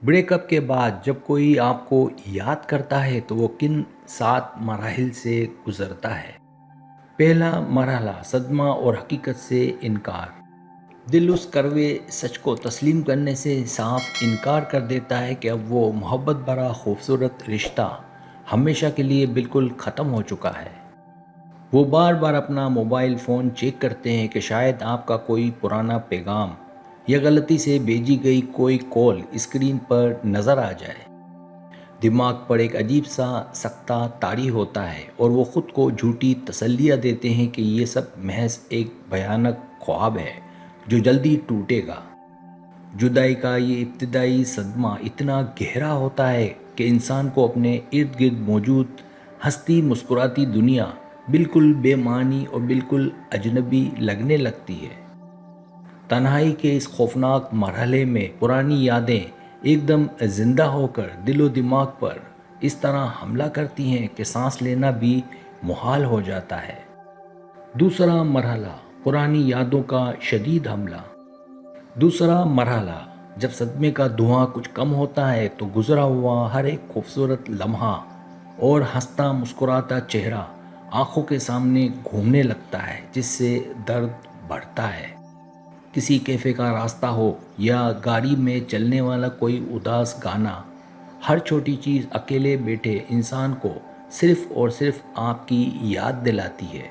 Break up کے بعد جب کوئی آپ کو یاد کرتا ہے تو وہ کن 7 مراحل سے گزرتا ہے؟ پہلا مرحلہ صدمہ اور حقیقت سے انکار۔ دل اس کڑوے سچ کو تسلیم کرنے سے صاف انکار کر دیتا ہے کہ اب وہ محبت بھرا خوبصورت رشتہ ہمیشہ کے لیے بالکل ختم ہو چکا ہے۔ وہ بار بار اپنا موبائل فون چیک کرتے ہیں کہ شاید آپ کا کوئی پرانا پیغام یا غلطی سے بھیجی گئی کوئی کال اسکرین پر نظر آ جائے۔ دماغ پر ایک عجیب سا سکتہ طاری ہوتا ہے اور وہ خود کو جھوٹی تسلیاں دیتے ہیں کہ یہ سب محض ایک بھیانک خواب ہے جو جلدی ٹوٹے گا۔ جدائی کا یہ ابتدائی صدمہ اتنا گہرا ہوتا ہے کہ انسان کو اپنے ارد گرد موجود ہنستی مسکراتی دنیا بالکل بے معنی اور بالکل اجنبی لگنے لگتی ہے۔ تنہائی کے اس خوفناک مرحلے میں پرانی یادیں ایک دم زندہ ہو کر دل و دماغ پر اس طرح حملہ کرتی ہیں کہ سانس لینا بھی محال ہو جاتا ہے۔ دوسرا مرحلہ پرانی یادوں کا شدید حملہ۔ دوسرا مرحلہ جب صدمے کا دھواں کچھ کم ہوتا ہے تو گزرا ہوا ہر ایک خوبصورت لمحہ اور ہنستا مسکراتا چہرہ آنکھوں کے سامنے گھومنے لگتا ہے، جس سے درد بڑھتا ہے۔ کسی کیفے کا راستہ ہو یا گاڑی میں چلنے والا کوئی اداس گانا، ہر چھوٹی چیز اکیلے بیٹھے انسان کو صرف اور صرف آپ کی یاد دلاتی ہے۔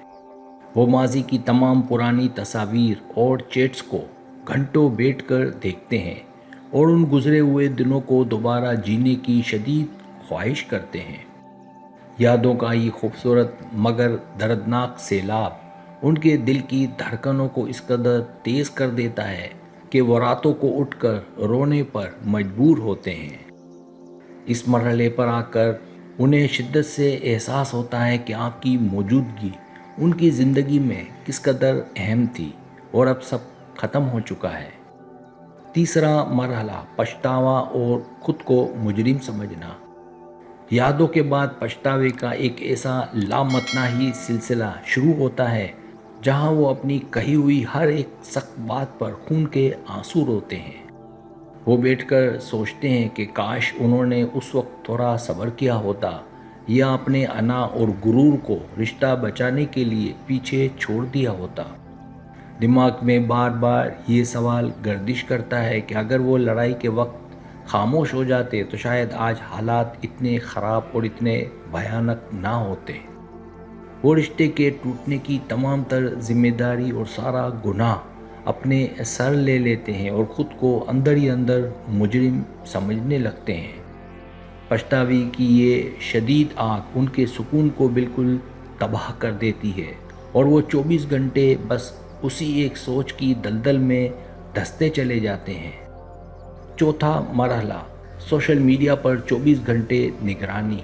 وہ ماضی کی تمام پرانی تصاویر اور چیٹس کو گھنٹوں بیٹھ کر دیکھتے ہیں اور ان گزرے ہوئے دنوں کو دوبارہ جینے کی شدید خواہش کرتے ہیں۔ یادوں کا یہ خوبصورت مگر دردناک سیلاب ان کے دل کی دھڑکنوں کو اس قدر تیز کر دیتا ہے کہ وہ راتوں کو اٹھ کر رونے پر مجبور ہوتے ہیں۔ اس مرحلے پر آ کر انہیں شدت سے احساس ہوتا ہے کہ آپ کی موجودگی ان کی زندگی میں کس قدر اہم تھی اور اب سب ختم ہو چکا ہے۔ تیسرا مرحلہ پچھتاوا اور خود کو مجرم سمجھنا۔ یادوں کے بعد پچھتاوے کا ایک ایسا لامتناہی سلسلہ شروع ہوتا ہے جہاں وہ اپنی کہی ہوئی ہر ایک سخت بات پر خون کے آنسو روتے ہیں۔ وہ بیٹھ کر سوچتے ہیں کہ کاش انہوں نے اس وقت تھوڑا صبر کیا ہوتا یا اپنے انا اور غرور کو رشتہ بچانے کے لیے پیچھے چھوڑ دیا ہوتا۔ دماغ میں بار بار یہ سوال گردش کرتا ہے کہ اگر وہ لڑائی کے وقت خاموش ہو جاتے تو شاید آج حالات اتنے خراب اور اتنے بھیانک نہ ہوتے۔ وہ رشتے کے ٹوٹنے کی تمام تر ذمہ داری اور سارا گناہ اپنے سر لے لیتے ہیں اور خود کو اندر ہی اندر مجرم سمجھنے لگتے ہیں۔ پچھتاوے کی یہ شدید آگ ان کے سکون کو بالکل تباہ کر دیتی ہے اور وہ 24 گھنٹے بس اسی ایک سوچ کی دلدل میں دھنستے چلے جاتے ہیں۔ چوتھا مرحلہ سوشل میڈیا پر 24 گھنٹے نگرانی۔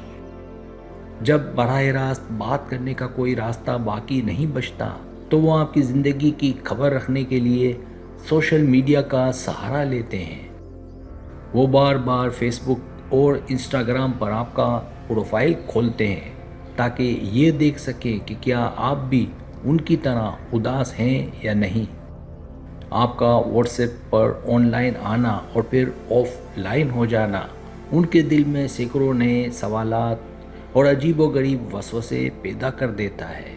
جب براہ راست بات کرنے کا کوئی راستہ باقی نہیں بچتا تو وہ آپ کی زندگی کی خبر رکھنے کے لیے سوشل میڈیا کا سہارا لیتے ہیں۔ وہ بار بار فیس بک اور انسٹاگرام پر آپ کا پروفائل کھولتے ہیں تاکہ یہ دیکھ سکیں کہ کیا آپ بھی ان کی طرح اداس ہیں یا نہیں۔ آپ کا what's app per on line آنا اور پھر آف لائن ہو جانا ان کے دل میں سینکڑوں نئے سوالات اور عجیب و غریب وسوسے پیدا کر دیتا ہے۔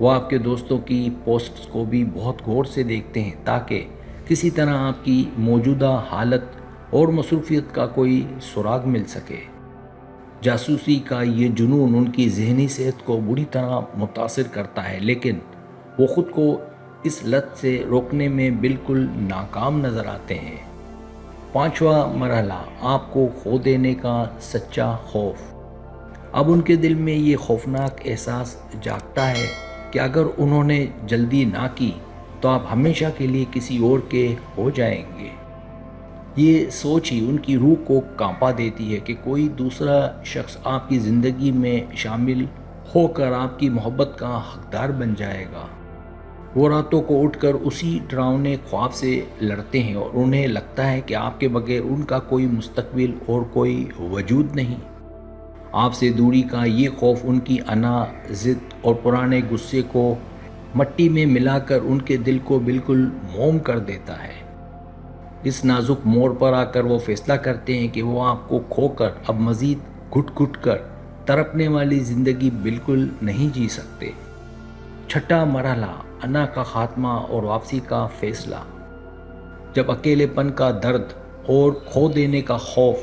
وہ آپ کے دوستوں کی پوسٹس کو بھی بہت غور سے دیکھتے ہیں تاکہ کسی طرح آپ کی موجودہ حالت اور مصروفیت کا کوئی سراغ مل سکے۔ جاسوسی کا یہ جنون ان کی ذہنی صحت کو بری طرح متاثر کرتا ہے، لیکن وہ خود کو اس لت سے روکنے میں بالکل ناکام نظر آتے ہیں۔ پانچواں مرحلہ آپ کو کھو دینے کا سچا خوف۔ اب ان کے دل میں یہ خوفناک احساس جاگتا ہے کہ اگر انہوں نے جلدی نہ کی تو آپ ہمیشہ کے لیے کسی اور کے ہو جائیں گے۔ یہ سوچ ہی ان کی روح کو کانپا دیتی ہے کہ کوئی دوسرا شخص آپ کی زندگی میں شامل ہو کر آپ کی محبت کا حقدار بن جائے گا۔ وہ راتوں کو اٹھ کر اسی ڈراؤنے خواب سے لڑتے ہیں اور انہیں لگتا ہے کہ آپ کے بغیر ان کا کوئی مستقبل اور کوئی وجود نہیں۔ آپ سے دوری کا یہ خوف ان کی انا، ضد اور پرانے غصے کو مٹی میں ملا کر ان کے دل کو بالکل موم کر دیتا ہے۔ اس نازک موڑ پر آ کر وہ فیصلہ کرتے ہیں کہ وہ آپ کو کھو کر اب مزید گھٹ گھٹ کر تڑپنے والی زندگی بالکل نہیں جی سکتے۔ چھٹا مرحلہ، انا کا خاتمہ اور واپسی کا فیصلہ۔ جب اکیلے پن کا درد اور کھو دینے کا خوف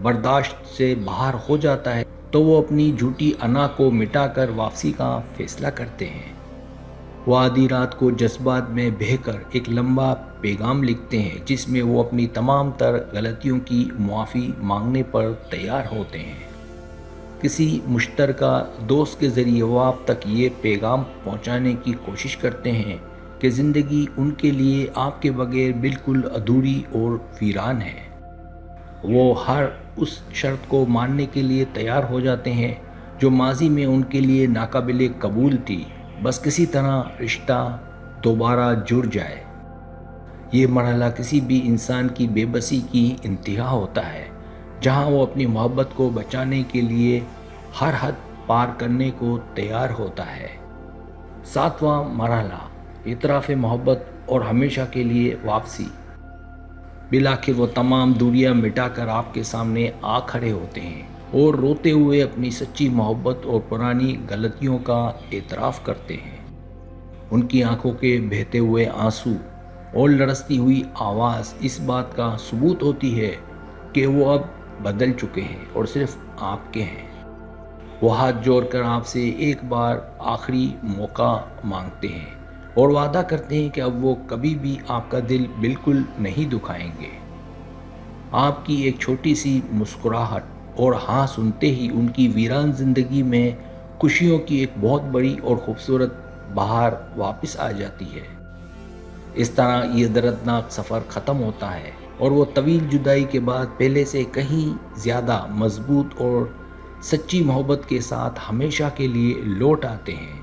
برداشت سے باہر ہو جاتا ہے تو وہ اپنی جھوٹی انا کو مٹا کر واپسی کا فیصلہ کرتے ہیں۔ وہ آدھی رات کو جذبات میں بہہ کر ایک لمبا پیغام لکھتے ہیں جس میں وہ اپنی تمام تر غلطیوں کی معافی مانگنے پر تیار ہوتے ہیں۔ کسی مشترکہ دوست کے ذریعے وہ آپ تک یہ پیغام پہنچانے کی کوشش کرتے ہیں کہ زندگی ان کے لیے آپ کے بغیر بالکل ادھوری اور ویران ہے۔ وہ ہر اس شرط کو ماننے کے لیے تیار ہو جاتے ہیں جو ماضی میں ان کے لیے ناقابل قبول تھی، بس کسی طرح رشتہ دوبارہ جڑ جائے۔ یہ مرحلہ کسی بھی انسان کی بے بسی کی انتہا ہوتا ہے، جہاں وہ اپنی محبت کو بچانے کے لیے ہر حد پار کرنے کو تیار ہوتا ہے۔ ساتواں مرحلہ، اعتراف محبت اور ہمیشہ کے لیے واپسی۔ بالآخر وہ تمام دوریاں مٹا کر آپ کے سامنے آ کھڑے ہوتے ہیں اور روتے ہوئے اپنی سچی محبت اور پرانی غلطیوں کا اعتراف کرتے ہیں۔ ان کی آنکھوں کے بہتے ہوئے آنسو اور لرزتی ہوئی آواز اس بات کا ثبوت ہوتی ہے کہ وہ اب بدل چکے ہیں اور صرف آپ کے ہیں۔ وہ ہاتھ جوڑ کر آپ سے ایک بار آخری موقع مانگتے ہیں اور وعدہ کرتے ہیں کہ اب وہ کبھی بھی آپ کا دل بالکل نہیں دکھائیں گے۔ آپ کی ایک چھوٹی سی مسکراہٹ اور ہاں سنتے ہی ان کی ویران زندگی میں خوشیوں کی ایک بہت بڑی اور خوبصورت بہار واپس آ جاتی ہے۔ اس طرح یہ دردناک سفر ختم ہوتا ہے اور وہ طویل جدائی کے بعد پہلے سے کہیں زیادہ مضبوط اور سچی محبت کے ساتھ ہمیشہ کے لیے لوٹ آتے ہیں۔